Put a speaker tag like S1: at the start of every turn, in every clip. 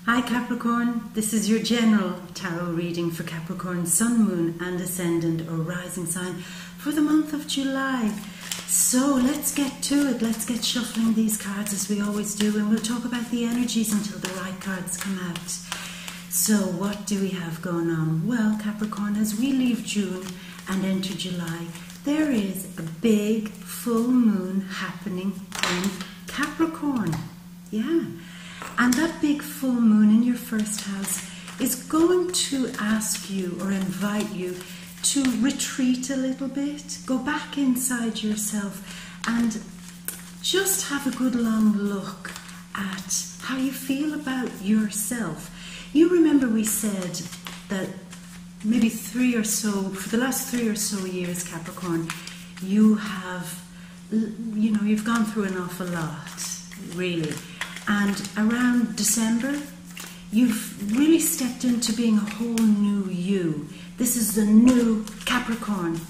S1: Hi Capricorn, this is your general tarot reading for Capricorn, Sun, Moon and Ascendant or Rising sign for the month of July. So let's get to it, let's get shuffling these cards as we always do, and we'll talk about the energies until the right cards come out. So what do we have going on? Well, Capricorn, as we leave June and enter July, there is a big full moon happening in Capricorn. Yeah. And that big full moon in your first house is going to ask you or invite you to retreat a little bit, go back inside yourself and just have a good long look at how you feel about yourself. You remember we said that maybe for the last 3 or so years, Capricorn, you've gone through an awful lot, really. And around December, you've really stepped into being a whole new you. This is the new Capricorn.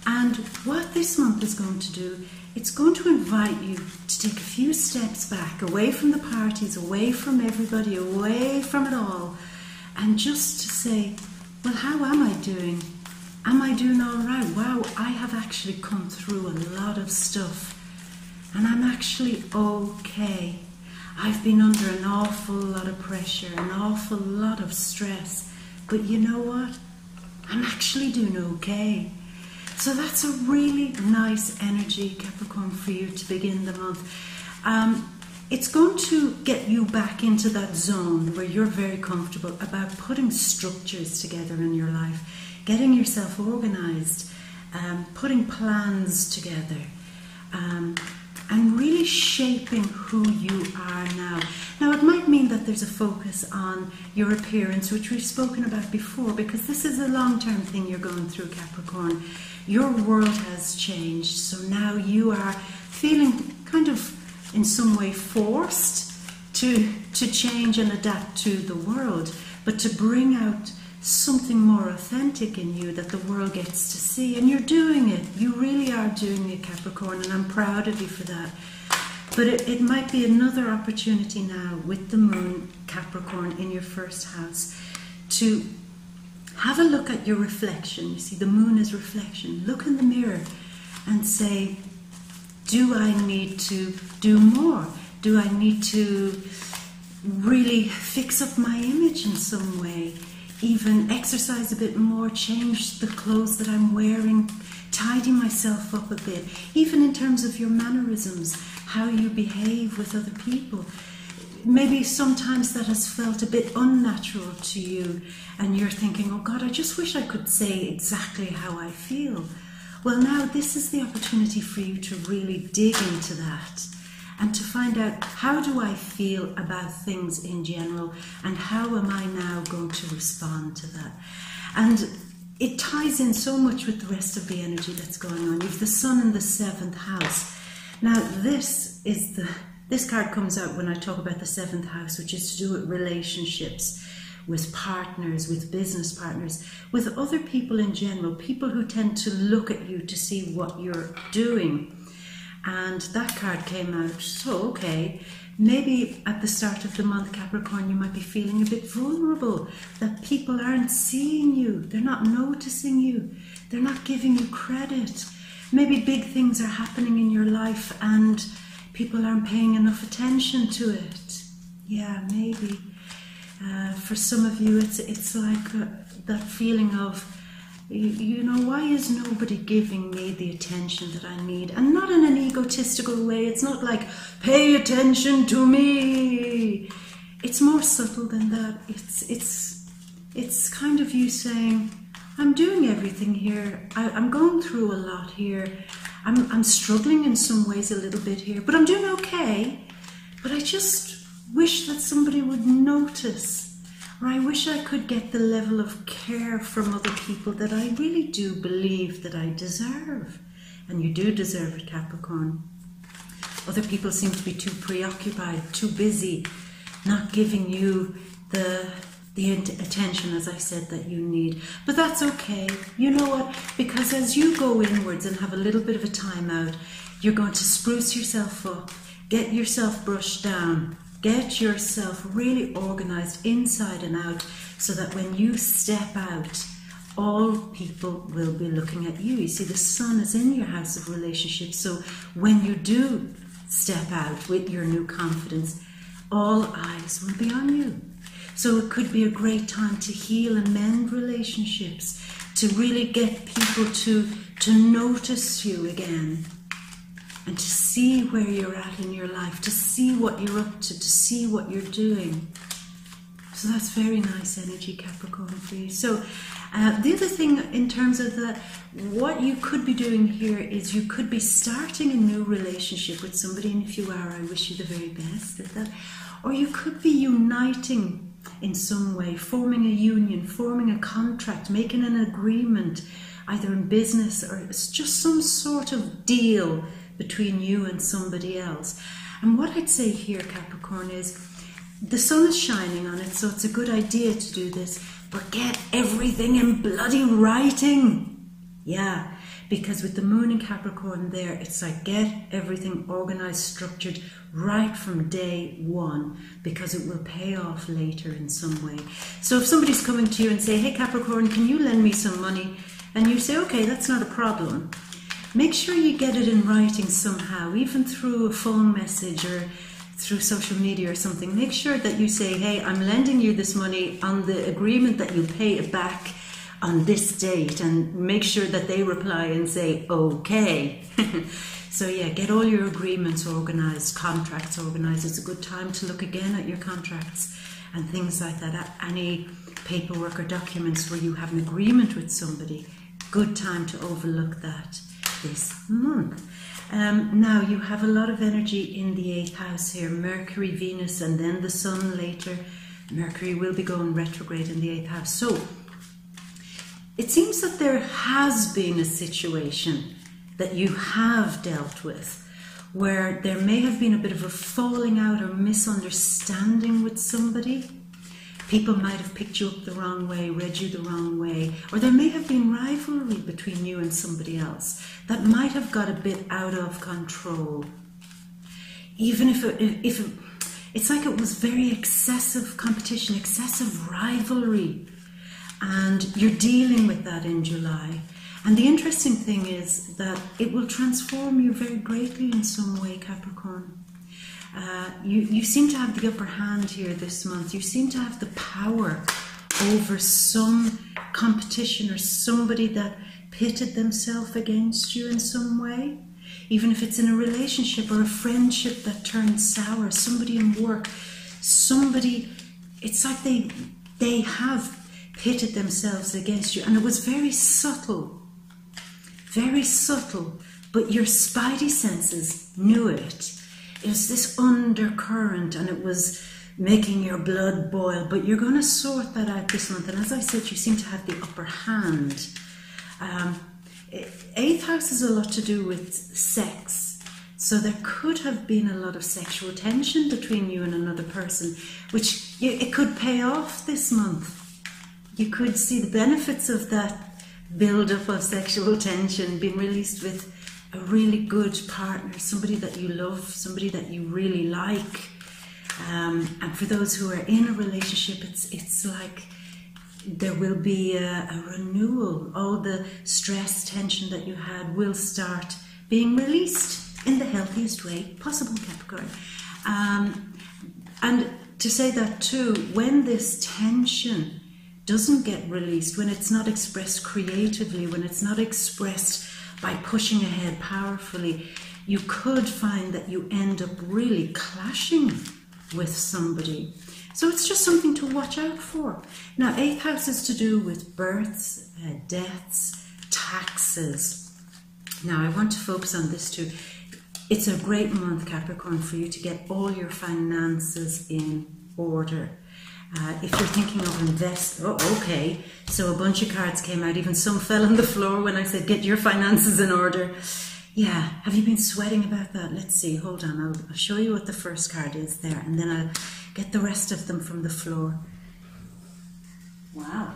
S1: And what this month is going to do, it's going to invite you to take a few steps back, away from the parties, away from everybody, away from it all, and just to say, well, how am I doing? Am I doing all right? Wow, I have actually come through a lot of stuff, and I'm actually okay. I've been under an awful lot of pressure, an awful lot of stress, but you know what? I'm actually doing okay. So that's a really nice energy, Capricorn, for you to begin the month. It's going to get you back into that zone where you're very comfortable about putting structures together in your life, getting yourself organized, putting plans together, and really shaping who you are now. Now, it might mean that there's a focus on your appearance, which we've spoken about before, because this is a long-term thing you're going through, Capricorn. Your world has changed, so now you are feeling kind of, in some way, forced to change and adapt to the world, but to bring out something more authentic in you that the world gets to see, and you're doing it. You really are doing it, Capricorn, and I'm proud of you for that. But it might be another opportunity now with the moon, Capricorn, in your first house to have a look at your reflection. You see, the moon is reflection. Look in the mirror and say, do I need to do more? Do I need to really fix up my image in some way? Even exercise a bit more, change the clothes that I'm wearing, tidy myself up a bit, even in terms of your mannerisms, how you behave with other people. Maybe sometimes that has felt a bit unnatural to you and you're thinking, oh God, I just wish I could say exactly how I feel. Well, now this is the opportunity for you to really dig into that and to find out, how do I feel about things in general, and how am I now going to respond to that? And it ties in so much with the rest of the energy that's going on. You've the sun in the 7th house. Now this card comes out when I talk about the 7th house, which is to do with relationships, with partners, with business partners, with other people in general, people who tend to look at you to see what you're doing. And that card came out, so okay, maybe at the start of the month, Capricorn, you might be feeling a bit vulnerable, that people aren't seeing you, they're not noticing you, they're not giving you credit. Maybe big things are happening in your life and people aren't paying enough attention to it. Yeah, maybe. For some of you, it's like that feeling of, you know, why is nobody giving me the attention that I need? And not in an egotistical way. It's not like, pay attention to me. It's more subtle than that. It's kind of you saying, I'm doing everything here. I'm going through a lot here. I'm struggling in some ways a little bit here, but I'm doing okay. But I just wish that somebody would notice. Or I wish I could get the level of care from other people that I really do believe that I deserve. And you do deserve it, Capricorn. Other people seem to be too preoccupied, too busy, not giving you the attention, as I said, that you need. But that's okay. You know what? Because as you go inwards and have a little bit of a time out, you're going to spruce yourself up, get yourself brushed down, Get yourself really organized inside and out so that when you step out, all people will be looking at you. You see, the sun is in your house of relationships, so when you do step out with your new confidence, all eyes will be on you. So it could be a great time to heal and mend relationships, to really get people to notice you again, and to see where you're at in your life, to see what you're up to see what you're doing. So that's very nice energy, Capricorn, for you. So the other thing in terms of that, what you could be doing here is you could be starting a new relationship with somebody, and if you are, I wish you the very best at that. Or you could be uniting in some way, forming a union, forming a contract, making an agreement, either in business or it's just some sort of deal between you and somebody else. And what I'd say here, Capricorn, is the sun is shining on it, so it's a good idea to do this, but get everything in bloody writing. Yeah, because with the moon in Capricorn there, it's like get everything organized, structured right from day one, because it will pay off later in some way. So if somebody's coming to you and say, hey Capricorn, can you lend me some money? And you say, okay, that's not a problem. Make sure you get it in writing somehow, even through a phone message or through social media or something. Make sure that you say, hey, I'm lending you this money on the agreement that you pay it back on this date, and make sure that they reply and say, okay. So yeah, get all your agreements organized, contracts organized. It's a good time to look again at your contracts and things like that. Any paperwork or documents where you have an agreement with somebody, good time to overlook that this month. Now you have a lot of energy in the 8th house here, Mercury, Venus, and then the Sun later. Mercury will be going retrograde in the 8th house. So it seems that there has been a situation that you have dealt with where there may have been a bit of a falling out or misunderstanding with somebody. People might have picked you up the wrong way, read you the wrong way, or there may have been rivalry between you and somebody else that might have got a bit out of control. Even if it's like it was very excessive competition, excessive rivalry, and you're dealing with that in July. And the interesting thing is that it will transform you very greatly in some way, Capricorn. You seem to have the upper hand here this month. You seem to have the power over some competition or somebody that pitted themselves against you in some way. Even if it's in a relationship or a friendship that turned sour, somebody in work, somebody, it's like they have pitted themselves against you. And it was very subtle, but your spidey senses knew it. It was this undercurrent and it was making your blood boil, but you're going to sort that out this month. And as I said, you seem to have the upper hand. 8th house has a lot to do with sex. So there could have been a lot of sexual tension between you and another person, which it could pay off this month. You could see the benefits of that build-up of sexual tension being released with a really good partner, somebody that you love, somebody that you really like. And for those who are in a relationship, it's like there will be a renewal. All the stress, tension that you had will start being released in the healthiest way possible, Capricorn. And to say that too, when this tension doesn't get released, when it's not expressed creatively, when it's not expressed by pushing ahead powerfully, you could find that you end up really clashing with somebody. So it's just something to watch out for. Now, 8th house is to do with births, deaths, taxes. Now, I want to focus on this too. It's a great month, Capricorn, for you to get all your finances in order. If you're thinking of invest, okay, so a bunch of cards came out, even some fell on the floor when I said get your finances in order. Yeah, have you been sweating about that? Let's see, hold on, I'll show you what the first card is there, and then I'll get the rest of them from the floor. Wow,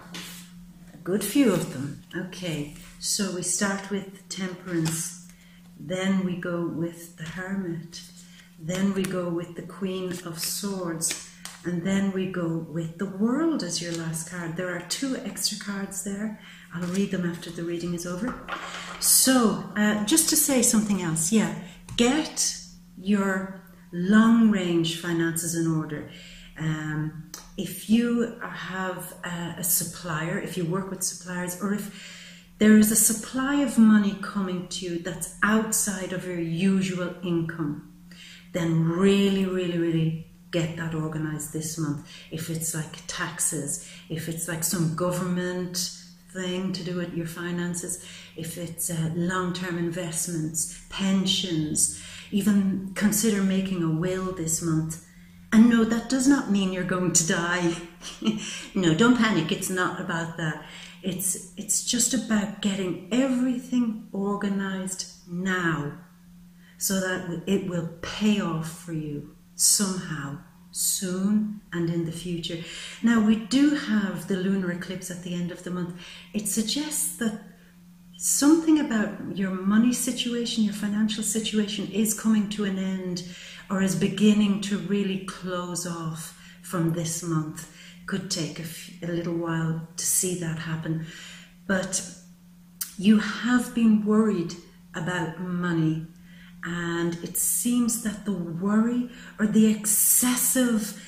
S1: a good few of them. Okay, so we start with Temperance, then we go with the Hermit, Then we go with the Queen of Swords. And then we go with the World as your last card. There are 2 extra cards there. I'll read them after the reading is over. So, just to say something else, yeah, get your long-range finances in order. If you have a supplier, if you work with suppliers, or if there is a supply of money coming to you that's outside of your usual income, then really get that organized this month. If it's like taxes, if it's like some government thing to do with your finances, if it's long-term investments, pensions, even consider making a will this month. And no, that does not mean you're going to die. No, don't panic. It's not about that. It's just about getting everything organized now so that it will pay off for you somehow, soon and in the future. Now, we do have the lunar eclipse at the end of the month. It suggests that something about your money situation, your financial situation is coming to an end or is beginning to really close off from this month. Could take a little while to see that happen. But you have been worried about money, and it seems that the worry or the excessive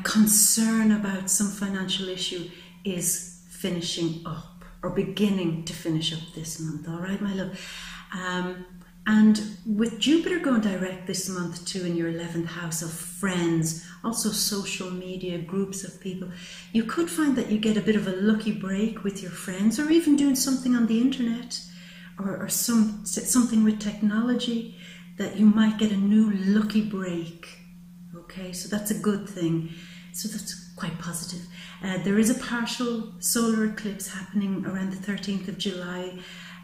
S1: concern about some financial issue is finishing up or beginning to finish up this month. All right, my love. And with Jupiter going direct this month too in your 11th house of friends, also social media, groups of people, you could find that you get a bit of a lucky break with your friends, or even doing something on the internet, or something with technology, that you might get a new lucky break. Okay, so that's a good thing. So that's quite positive. There is a partial solar eclipse happening around the 13th of July,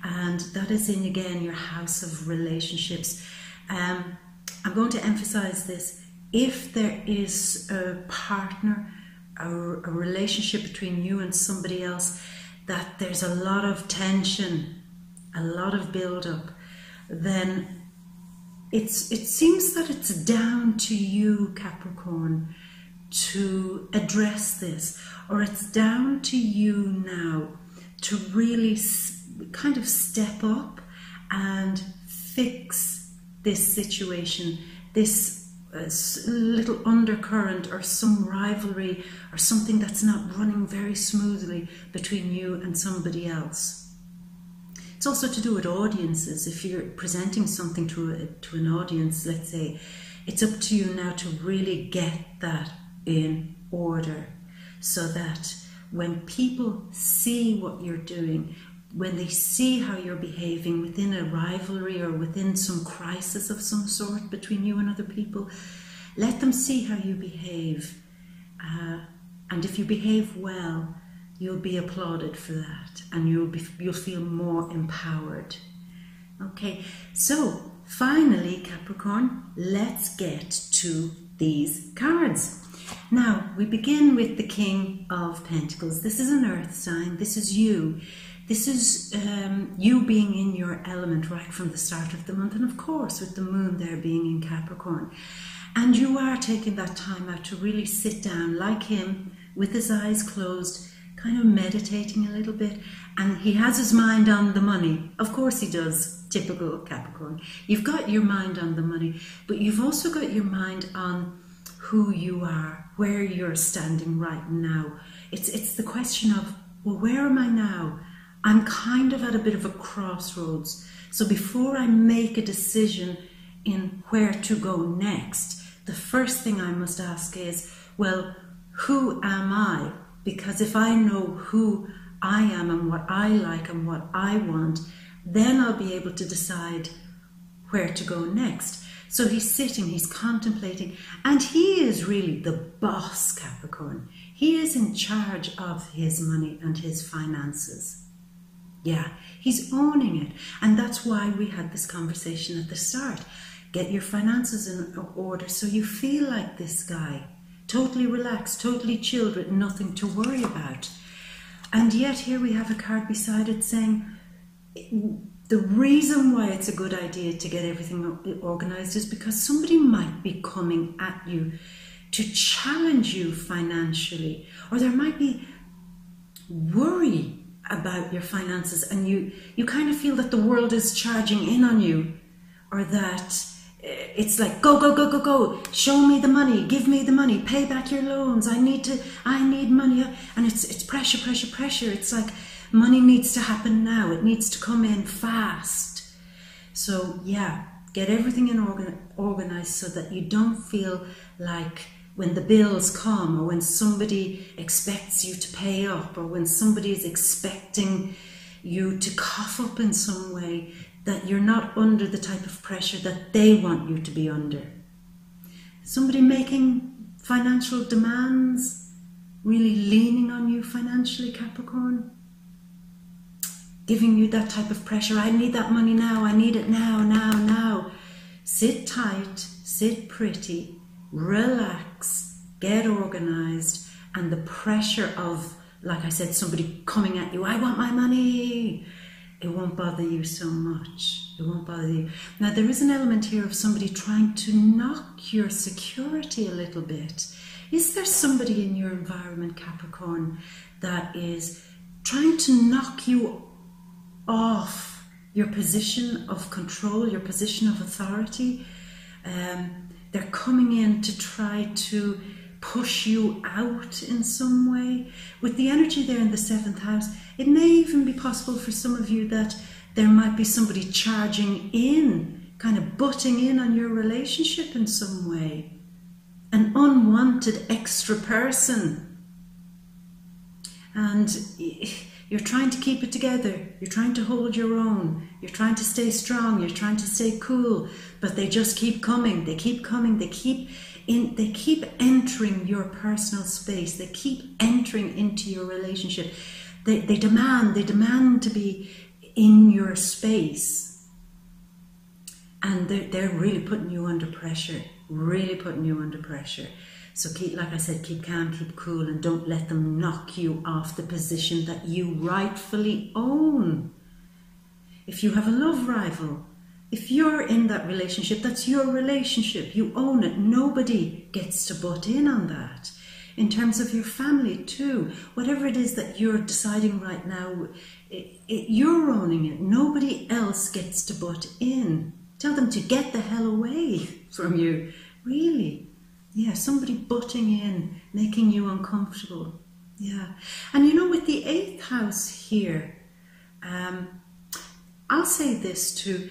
S1: and that is in, again, your house of relationships. I'm going to emphasize this. If there is a partner, a relationship between you and somebody else, that there's a lot of tension, a lot of build-up, then it seems that it's down to you, Capricorn, to address this, or it's down to you now to really kind of step up and fix this situation, this little undercurrent or some rivalry or something that's not running very smoothly between you and somebody else. It's also to do with audiences. If you're presenting something to an audience, let's say, it's up to you now to really get that in order, so that when people see what you're doing, when they see how you're behaving within a rivalry or within some crisis of some sort between you and other people, let them see how you behave. And if you behave well, you'll be applauded for that, and you'll feel more empowered. Okay, so finally, Capricorn, let's get to these cards. Now, we begin with the King of Pentacles. This is an earth sign. This is you. This is you being in your element right from the start of the month, and of course with the moon there being in Capricorn. And you are taking that time out to really sit down like him, with his eyes closed, kind of meditating a little bit. And he has his mind on the money. Of course he does, typical Capricorn. You've got your mind on the money, but you've also got your mind on who you are, where you're standing right now. It's the question of, well, where am I now? I'm kind of at a bit of a crossroads. So before I make a decision in where to go next, the first thing I must ask is, well, who am I? Because if I know who I am and what I like and what I want, then I'll be able to decide where to go next. So he's sitting, he's contemplating, and he is really the boss, Capricorn. He is in charge of his money and his finances. Yeah, he's owning it. And that's why we had this conversation at the start. Get your finances in order so you feel like this guy. Totally relaxed, totally chilled, with nothing to worry about. And yet here we have a card beside it saying, the reason why it's a good idea to get everything organized is because somebody might be coming at you to challenge you financially, or there might be worry about your finances, and you kind of feel that the world is charging in on you, or that it's like, go, go, go, go, go, show me the money, give me the money, pay back your loans, I need money, and it's pressure, pressure, pressure. It's like money needs to happen now, it needs to come in fast. So yeah, get everything organized so that you don't feel like when the bills come, or when somebody expects you to pay up, or when somebody is expecting you to cough up in some way, that you're not under the type of pressure that they want you to be under. Somebody making financial demands, really leaning on you financially, Capricorn, giving you that type of pressure. I need that money now, I need it now, now, now. Sit tight, sit pretty, relax, get organized, and the pressure of, like I said, somebody coming at you, I want my money, it won't bother you so much. It won't bother you. Now, there is an element here of somebody trying to knock your security a little bit. Is there somebody in your environment, Capricorn, that is trying to knock you off your position of control, your position of authority? They're coming in to try to push you out in some way. With the energy there in the 7th house, it may even be possible for some of you that there might be somebody charging in, kind of butting in on your relationship in some way. An unwanted extra person. And you're trying to keep it together. You're trying to hold your own. You're trying to stay strong. You're trying to stay cool. But they just keep coming. They keep coming. They keep entering your personal space. They keep entering into your relationship. They demand to be in your space. And they're really putting you under pressure. Really putting you under pressure. So keep, like I said, keep calm, keep cool, and don't let them knock you off the position that you rightfully own. If you have a love rival, if you're in that relationship, that's your relationship. You own it. Nobody gets to butt in on that. In terms of your family too, whatever it is that you're deciding right now, you're owning it. Nobody else gets to butt in. Tell them to get the hell away from you. Really. Yeah, somebody butting in, making you uncomfortable. Yeah. And you know, with the 8th house here, I'll say this too.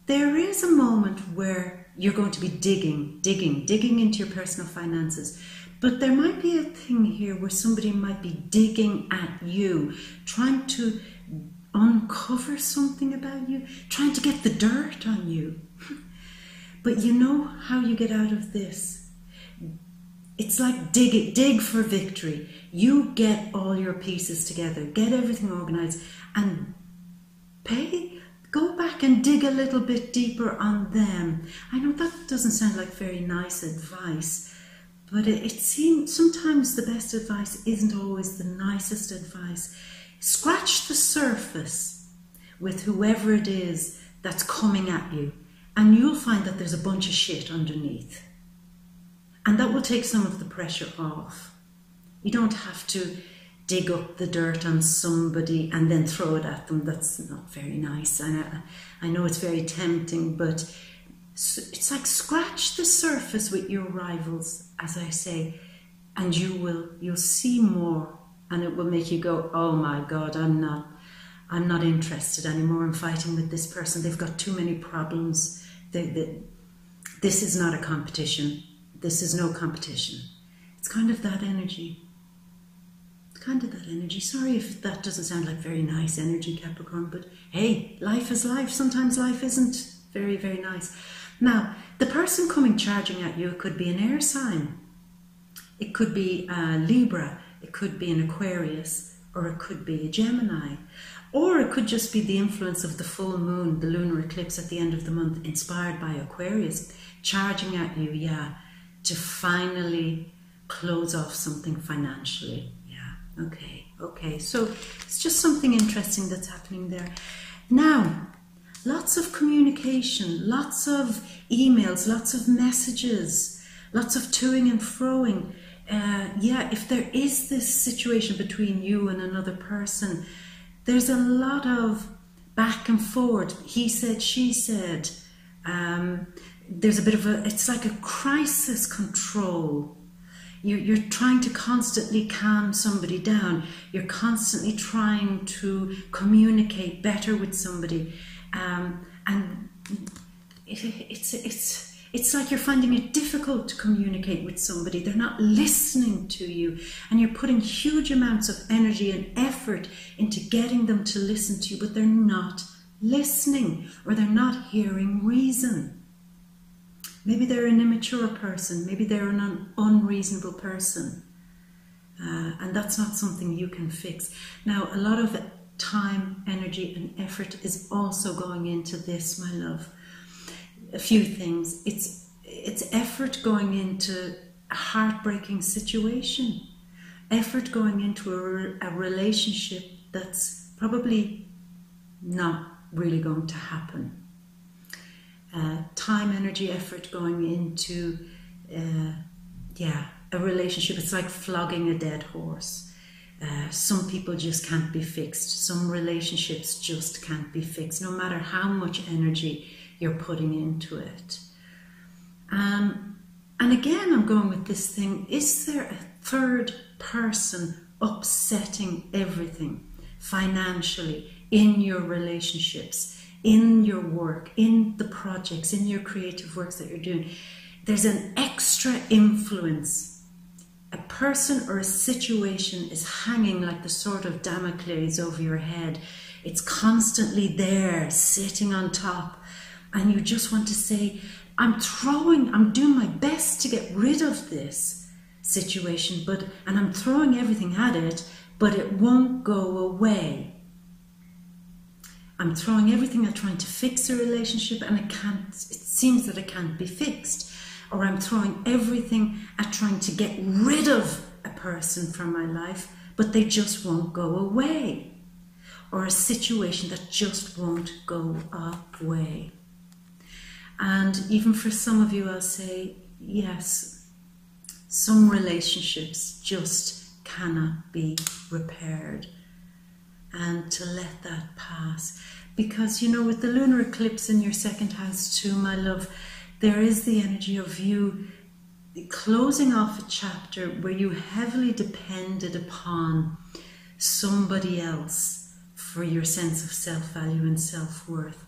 S1: There is a moment where you're going to be digging into your personal finances. But there might be a thing here where somebody might be digging at you, trying to uncover something about you, trying to get the dirt on you. But you know how you get out of this? It's like dig for victory. You get all your pieces together, get everything organized, and go back and dig a little bit deeper on them. I know that doesn't sound like very nice advice, but it seems sometimes the best advice isn't always the nicest advice. Scratch the surface with whoever it is that's coming at you, and you'll find that there's a bunch of shit underneath. And that will take some of the pressure off. You don't have to dig up the dirt on somebody and then throw it at them. That's not very nice. I know it's very tempting, but it's like scratch the surface with your rivals, as I say, and you'll see more, and it will make you go, oh my God, I'm not interested anymore in fighting with this person. They've got too many problems. This is not a competition. This is no competition. It's kind of that energy. Sorry if that doesn't sound like very nice energy, Capricorn, but hey, life is life. Sometimes life isn't very, very nice. Now, the person coming charging at you, it could be an air sign. It could be a Libra. It could be an Aquarius, or it could be a Gemini. Or it could just be the influence of the full moon, the lunar eclipse at the end of the month, inspired by Aquarius, charging at you, yeah, to finally close off something financially. Yeah, okay. So it's just something interesting that's happening there. Now, lots of communication, lots of emails, lots of messages, lots of toing and froing. If there is this situation between you and another person, there's a lot of back and forward. He said, she said. There's a bit of it's like a crisis control. You're trying to constantly calm somebody down. You're constantly trying to communicate better with somebody. And it's like you're finding it difficult to communicate with somebody. They're not listening to you, and you're putting huge amounts of energy and effort into getting them to listen to you, but they're not listening, or they're not hearing reason. Maybe they're an immature person, maybe they're an unreasonable person, and that's not something you can fix. Now, a lot of time, energy and effort is also going into this, my love. A few things. It's effort going into a heartbreaking situation, effort going into a relationship that's probably not really going to happen. Time, energy, effort going into a relationship. It's like flogging a dead horse. Some people just can't be fixed. Some relationships just can't be fixed, no matter how much energy you're putting into it. And again, I'm going with this thing. Is there a third person upsetting everything financially, in your relationships, in your work, in the projects, in your creative works that you're doing? There's an extra influence. A person or a situation is hanging like the sword of Damocles over your head. It's constantly there, sitting on top. And you just want to say, I'm doing my best to get rid of this situation, and I'm throwing everything at it, but it won't go away. I'm throwing everything at trying to fix a relationship, and it seems that it can't be fixed. Or I'm throwing everything at trying to get rid of a person from my life, but they just won't go away. Or a situation that just won't go away. And even for some of you, I'll say, yes, some relationships just cannot be repaired. And to let that pass. Because, with the lunar eclipse in your second house too, my love, there is the energy of you closing off a chapter where you heavily depended upon somebody else for your sense of self-value and self-worth.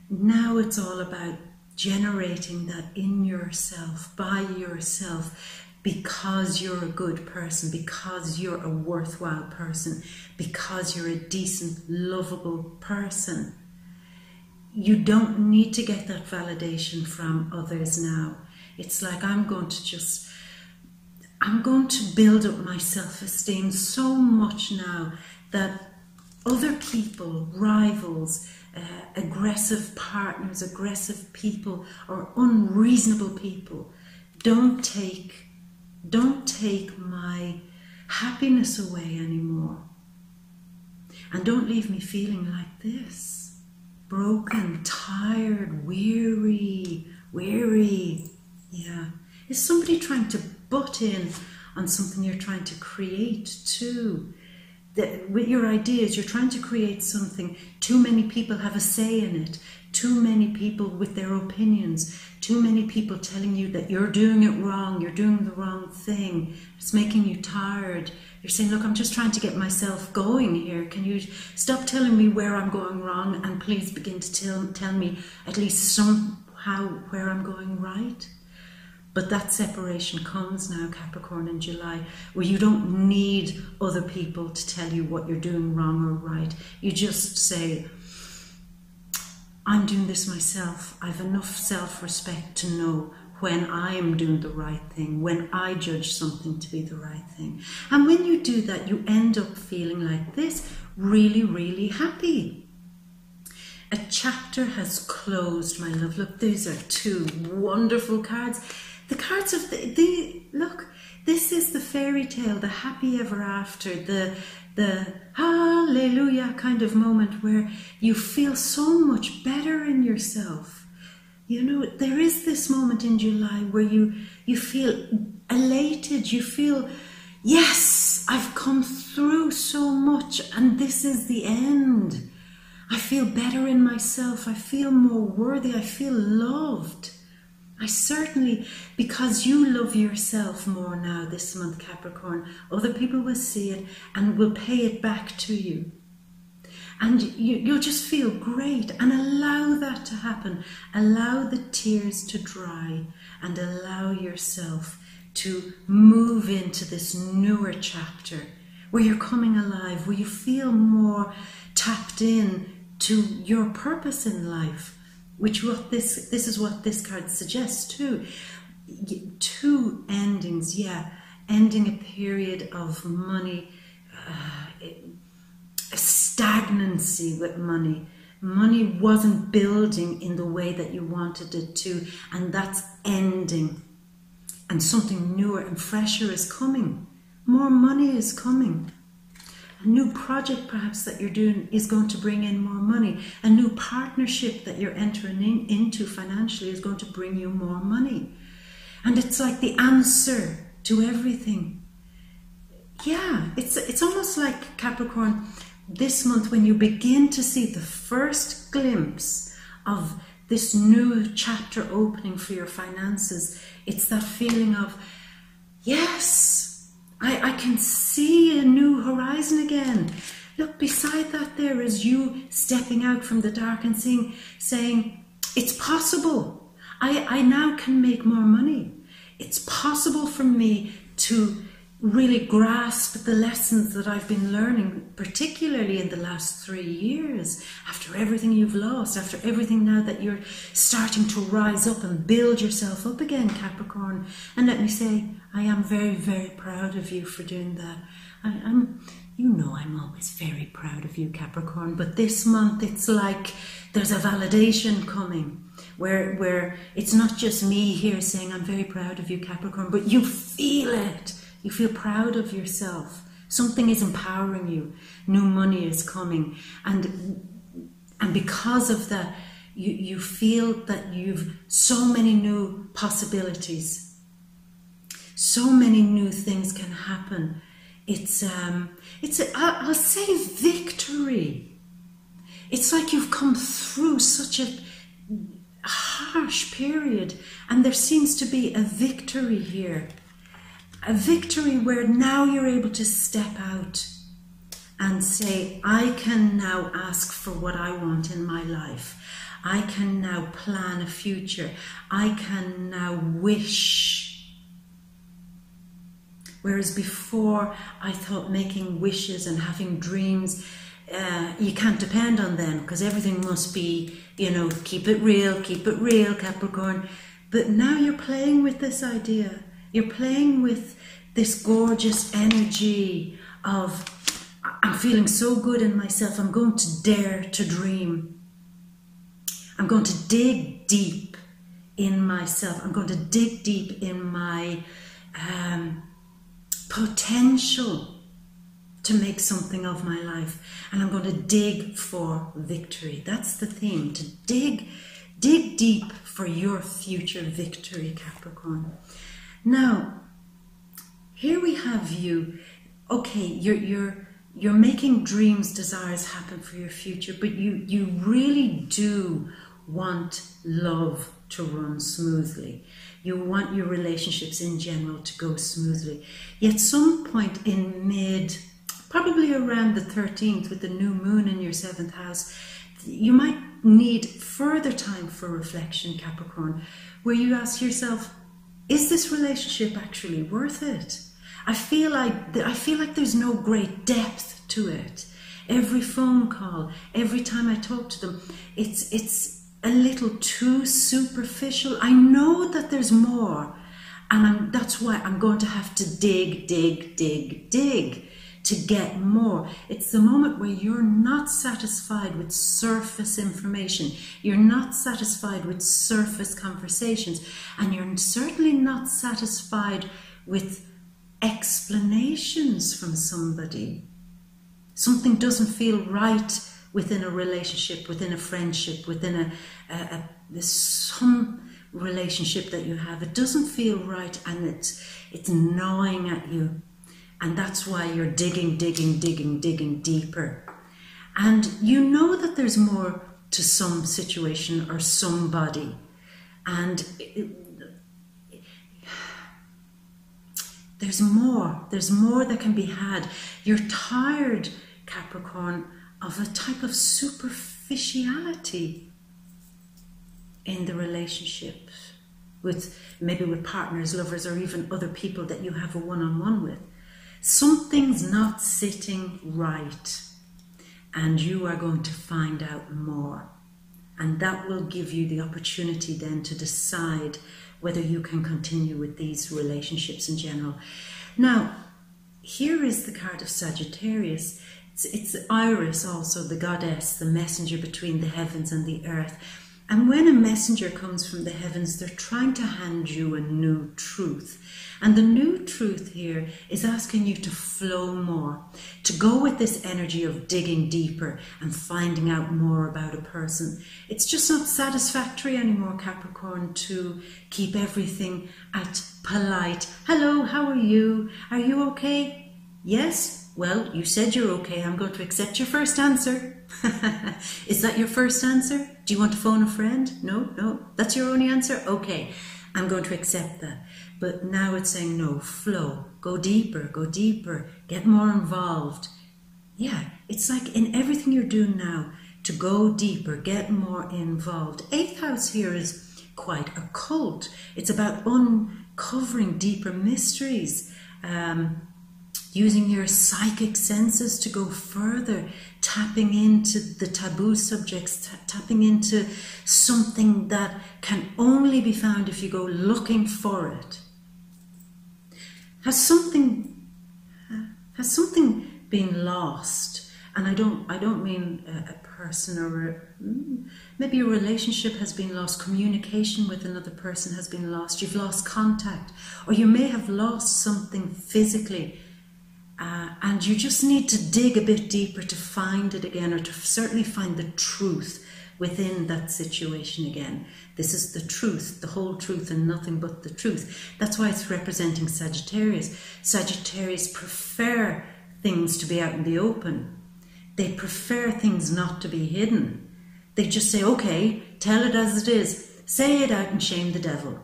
S1: Now it's all about generating that in yourself, by yourself, because you're a good person, because you're a worthwhile person, because you're a decent, lovable person. You don't need to get that validation from others now. It's like I'm going to build up my self-esteem so much now that other people, rivals, aggressive partners, aggressive people, or unreasonable people, don't take my happiness away anymore. And don't leave me feeling like this. Broken, tired, weary. Yeah. Is somebody trying to butt in on something you're trying to create too? With your ideas, you're trying to create something. Too many people have a say in it. Too many people with their opinions. Too many people telling you that you're doing it wrong. You're doing the wrong thing. It's making you tired. You're saying, look, I'm just trying to get myself going here. Can you stop telling me where I'm going wrong and please begin to tell me at least somehow where I'm going right? But that separation comes now, Capricorn, in July, where you don't need other people to tell you what you're doing wrong or right. You just say, I'm doing this myself. I've enough self-respect to know when I am doing the right thing, when I judge something to be the right thing. And when you do that, you end up feeling like this, really, really happy. A chapter has closed, my love. Look, these are two wonderful cards. The cards of look, this is the fairy tale, the happy ever after, the hallelujah kind of moment where you feel so much better in yourself. You know, there is this moment in July where you feel elated, you feel, yes, I've come through so much and this is the end. I feel better in myself, I feel more worthy, I feel loved. I certainly, because you love yourself more now this month, Capricorn, other people will see it and will pay it back to you. And you'll just feel great, and allow that to happen. Allow the tears to dry and allow yourself to move into this newer chapter where you're coming alive, where you feel more tapped in to your purpose in life, which this is what this card suggests too. Two endings, yeah. Ending a period of money, a stagnancy with money. Money wasn't building in the way that you wanted it to, and that's ending. And something newer and fresher is coming. More money is coming. A new project perhaps that you're doing is going to bring in more money. A new partnership that you're entering into financially is going to bring you more money. And it's like the answer to everything. Yeah, it's almost like, Capricorn, this month when you begin to see the first glimpse of this new chapter opening for your finances, it's that feeling of, yes, I can see a new horizon again. Look, beside that there is you stepping out from the dark and saying, it's possible. I now can make more money. It's possible for me to really grasp the lessons that I've been learning, particularly in the last 3 years, after everything you've lost, after everything now that you're starting to rise up and build yourself up again, Capricorn. And let me say, I am very, very proud of you for doing that. I'm always very proud of you, Capricorn, but this month it's like there's a validation coming where it's not just me here saying I'm very proud of you, Capricorn, but you feel it. You feel proud of yourself. Something is empowering you. New money is coming. And because of that, you feel that you've so many new possibilities. So many new things can happen. I'll say victory. It's like you've come through such a harsh period, and there seems to be a victory here. A victory where now you're able to step out and say, I can now ask for what I want in my life. I can now plan a future. I can now wish. Whereas before, I thought making wishes and having dreams, you can't depend on them because everything must be, keep it real, Capricorn. But now you're playing with this idea. You're playing with this gorgeous energy of, I'm feeling so good in myself, I'm going to dare to dream. I'm going to dig deep in myself. I'm going to dig deep in my potential to make something of my life. And I'm going to dig for victory. That's the theme, to dig deep for your future victory, Capricorn. Now, here we have you. Okay, you're making dreams, desires happen for your future, but you really do want love to run smoothly. You want your relationships in general to go smoothly. Yet some point in probably around the 13th with the new moon in your 7th house, you might need further time for reflection, Capricorn, where you ask yourself, is this relationship actually worth it? I feel like there's no great depth to it. Every phone call, every time I talk to them, it's a little too superficial. I know that there's more, and that's why I'm going to have to dig to get more. It's the moment where you're not satisfied with surface information. You're not satisfied with surface conversations, and you're certainly not satisfied with explanations from somebody. Something doesn't feel right within a relationship, within a friendship, within some relationship that you have. It doesn't feel right, and it's gnawing at you. And that's why you're digging deeper. And you know that there's more to some situation or somebody. And there's more that can be had. You're tired, Capricorn, of a type of superficiality in the relationship, maybe with partners, lovers, or even other people that you have a one-on-one with. Something's not sitting right, and you are going to find out more. And that will give you the opportunity then to decide whether you can continue with these relationships in general. Now, here is the card of Sagittarius. It's Iris also, the goddess, the messenger between the heavens and the earth. And when a messenger comes from the heavens, they're trying to hand you a new truth. And the new truth here is asking you to flow more, to go with this energy of digging deeper and finding out more about a person. It's just not satisfactory anymore, Capricorn, to keep everything at polite. Hello, how are you? Are you okay? Yes? Well, you said you're okay. I'm going to accept your first answer. Is that your first answer? Do you want to phone a friend? No. That's your only answer? Okay, I'm going to accept that. But now it's saying no, flow, go deeper, get more involved. Yeah, it's like in everything you're doing now, to go deeper, get more involved. 8th house here is quite occult. It's about uncovering deeper mysteries, using your psychic senses to go further, tapping into the taboo subjects, tapping into something that can only be found if you go looking for it. Has something been lost? And I don't mean a person, or maybe a relationship has been lost, communication with another person has been lost, you've lost contact, or you may have lost something physically. And you just need to dig a bit deeper to find it again, or to certainly find the truth within that situation again. This is the truth, the whole truth, and nothing but the truth. That's why it's representing Sagittarius. Sagittarius prefer things to be out in the open. They prefer things not to be hidden. They just say, okay, tell it as it is. Say it out and shame the devil.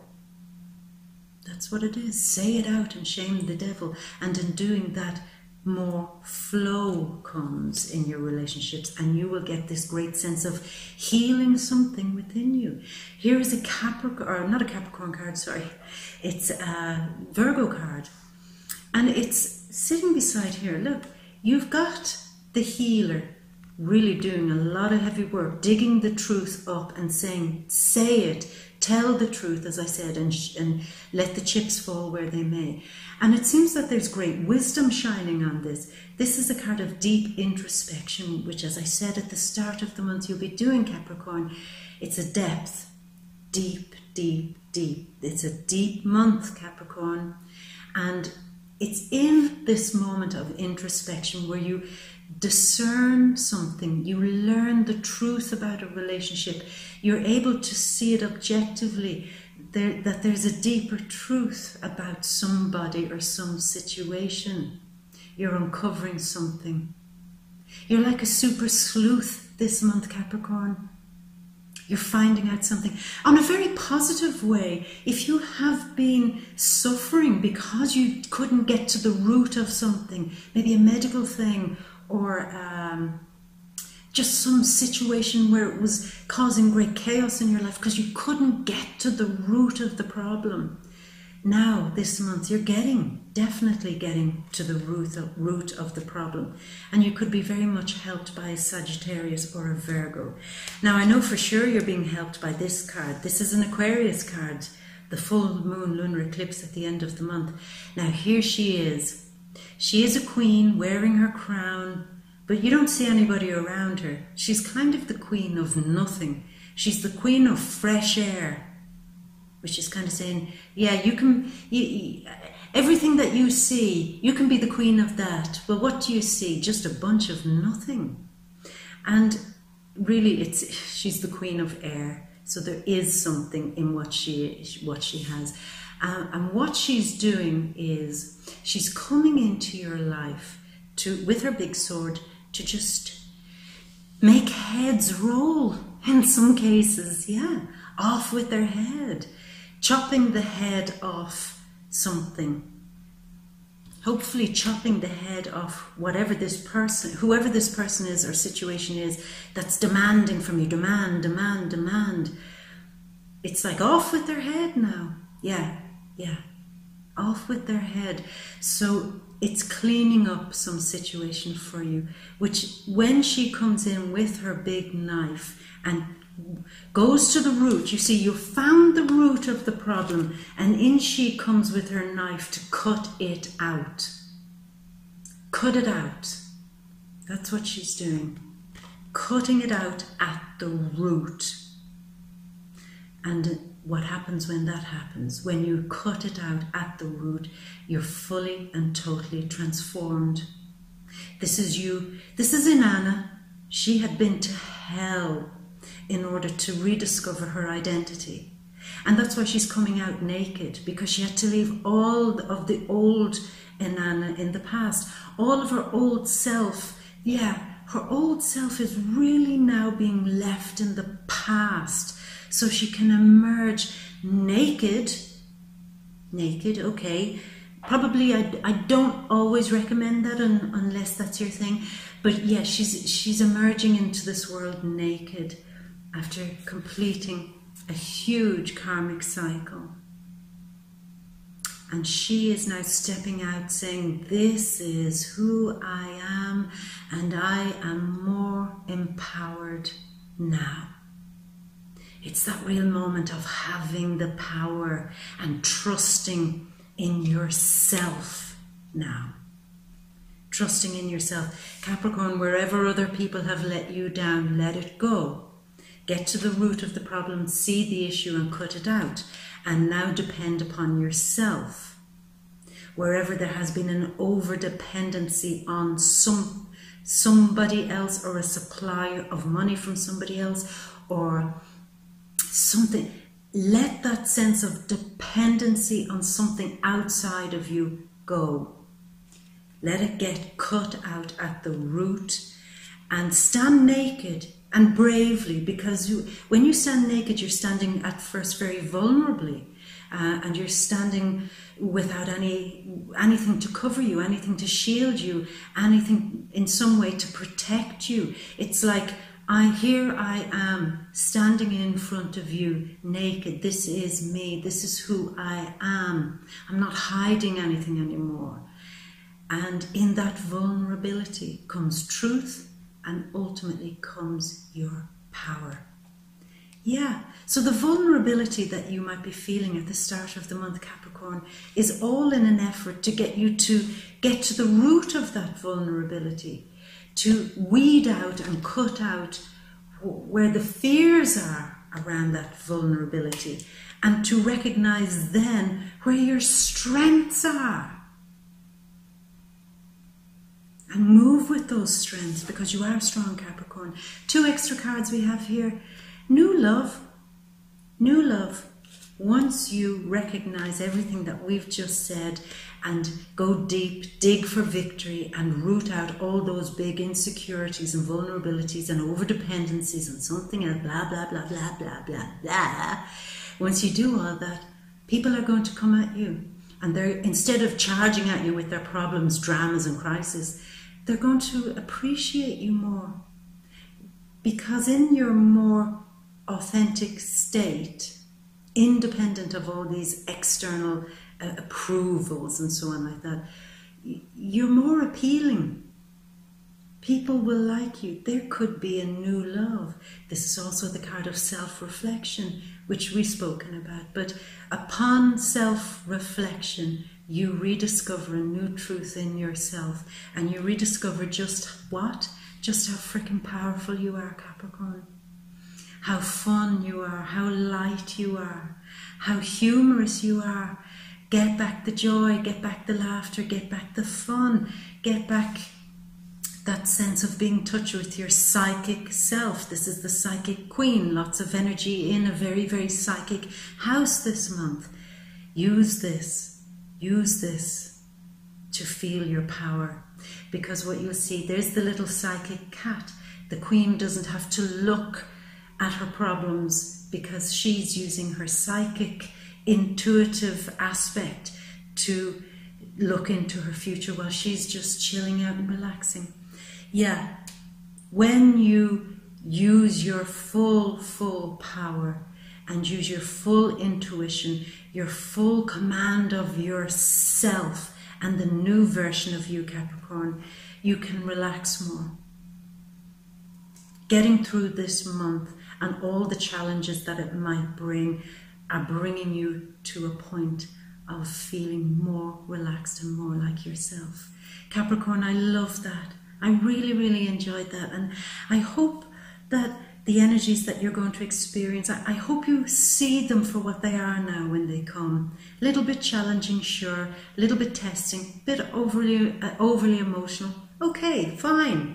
S1: That's what it is. Say it out and shame the devil. And in doing that, more flow comes in your relationships, and you will get this great sense of healing something within you. Here is a Capricorn, or not a Capricorn card, sorry. It's a Virgo card. And it's sitting beside here. Look, you've got the healer really doing a lot of heavy work, digging the truth up and saying, say it. Tell the truth, as I said, and let the chips fall where they may. And it seems that there's great wisdom shining on this. This is a card of deep introspection, which, as I said at the start of the month, you'll be doing, Capricorn. It's a depth. Deep. It's a deep month, Capricorn. And it's in this moment of introspection where you discern something, you learn the truth about a relationship, you're able to see it objectively, that there's a deeper truth about somebody or some situation. You're uncovering something. You're like a super sleuth this month, Capricorn. You're finding out something on a very positive way. If you have been suffering because you couldn't get to the root of something, maybe a medical thing, or just some situation where it was causing great chaos in your life because you couldn't get to the root of the problem. Now, this month, you're definitely getting to the root of the problem. And you could be very much helped by a Sagittarius or a Virgo. Now, I know for sure you're being helped by this card. This is an Aquarius card, the full moon lunar eclipse at the end of the month. Now, here she is. She is a queen wearing her crown, but you don't see anybody around her. She's kind of the queen of nothing. She's the queen of fresh air, which is kind of saying, yeah, Everything that you see, you can be the queen of that. Well, what do you see? Just a bunch of nothing. And really, she's the queen of air. So there is something in what she has. And what she's doing is she's coming into your life with her big sword to just make heads roll in some cases. Yeah, off with their head. Chopping the head off something. Hopefully chopping the head off whoever this person is or situation is that's demanding from you. Demand, demand, demand. It's like off with their head now. Yeah. Off with their head. So it's cleaning up some situation for you, which when she comes in with her big knife and goes to the root, you see, you found the root of the problem, and in she comes with her knife to cut it out. Cut it out. That's what she's doing. Cutting it out at the root. And what happens when that happens? When you cut it out at the root, you're fully and totally transformed. This is you. This is Inanna. She had been to hell in order to rediscover her identity. And that's why she's coming out naked, because she had to leave all of the old Inanna in the past. All of her old self. Yeah, her old self is really now being left in the past. So she can emerge naked, okay. Probably I don't always recommend that unless that's your thing. But yeah, she's emerging into this world naked after completing a huge karmic cycle. And she is now stepping out saying, this is who I am, and I am more empowered now. It's that real moment of having the power and trusting in yourself now. Trusting in yourself. Capricorn, wherever other people have let you down, let it go. Get to the root of the problem, see the issue and cut it out. And now depend upon yourself. Wherever there has been an over-dependency on somebody else, or a supply of money from somebody else, or something, let that sense of dependency on something outside of you go. Let it get cut out at the root, and stand naked and bravely, because when you stand naked, you're standing at first very vulnerably, and you're standing without anything to cover you, anything to shield you, anything in some way to protect you. It's like, here I am standing in front of you naked. This is me. This is who I am. I'm not hiding anything anymore. And in that vulnerability comes truth, and ultimately comes your power. Yeah, so the vulnerability that you might be feeling at the start of the month, Capricorn, is all in an effort to get you to get to the root of that vulnerability, to weed out and cut out where the fears are around that vulnerability, and to recognize then where your strengths are. And move with those strengths, because you are strong, Capricorn. 2 extra cards we have here. New love. New love. Once you recognize everything that we've just said and go deep, dig for victory, and root out all those big insecurities and vulnerabilities and over-dependencies and something else, blah, blah, blah, blah, blah, blah, blah. Once you do all that, people are going to come at you. And they're, instead of charging at you with their problems, dramas and crises, they're going to appreciate you more. Because in your more authentic state, independent of all these external approvals and so on like that, you're more appealing. People will like you. There could be a new love. This is also the card of self-reflection, which we've spoken about. But upon self-reflection, you rediscover a new truth in yourself, and you rediscover just what? Just how freaking powerful you are, Capricorn. How fun you are, how light you are, how humorous you are. Get back the joy, get back the laughter, get back the fun, get back that sense of being in touch with your psychic self. This is the psychic queen, lots of energy in a very, very psychic house this month. Use this to feel your power, because what you'll see, there's the little psychic cat. The queen doesn't have to look at her problems because she's using her psychic, intuitive aspect to look into her future while she's just chilling out and relaxing. Yeah, when you use your full power and use your full intuition, your full command of yourself and the new version of you, Capricorn, you can relax more. Getting through this month and all the challenges that it might bring are bringing you to a point of feeling more relaxed and more like yourself. Capricorn, I love that. I really, really enjoyed that. And I hope that the energies that you're going to experience, I hope you see them for what they are now when they come. A little bit challenging, sure. A little bit testing. A bit overly emotional. Okay, fine.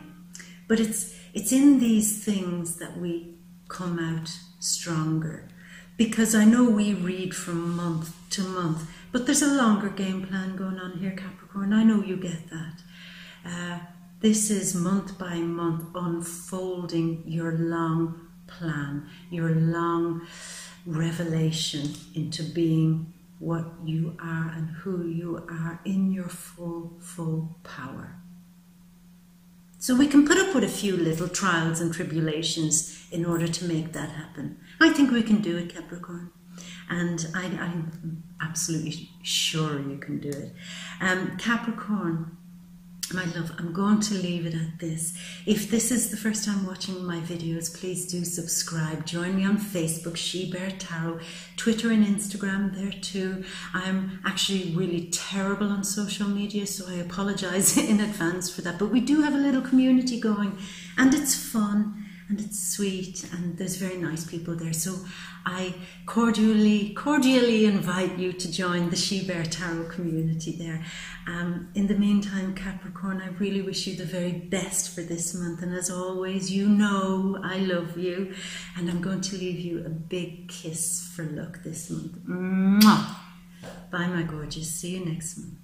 S1: But it's in these things that we come out stronger. Because I know we read from month to month, but there's a longer game plan going on here, Capricorn. I know you get that. This is month by month unfolding your long plan, your long revelation into being what you are and who you are in your full power. So we can put up with a few little trials and tribulations in order to make that happen. I think we can do it, Capricorn. And I'm absolutely sure you can do it. Capricorn, my love, I'm going to leave it at this. If this is the first time watching my videos, please do subscribe. Join me on Facebook, She Bear Tarot, Twitter and Instagram there too. I'm actually really terrible on social media, so I apologize in advance for that. But we do have a little community going, and it's fun. And it's sweet, and there's very nice people there. So I cordially invite you to join the She Bear Tarot community there. In the meantime, Capricorn, I really wish you the very best for this month. And as always, you know I love you. And I'm going to leave you a big kiss for luck this month. Mwah! Bye, my gorgeous. See you next month.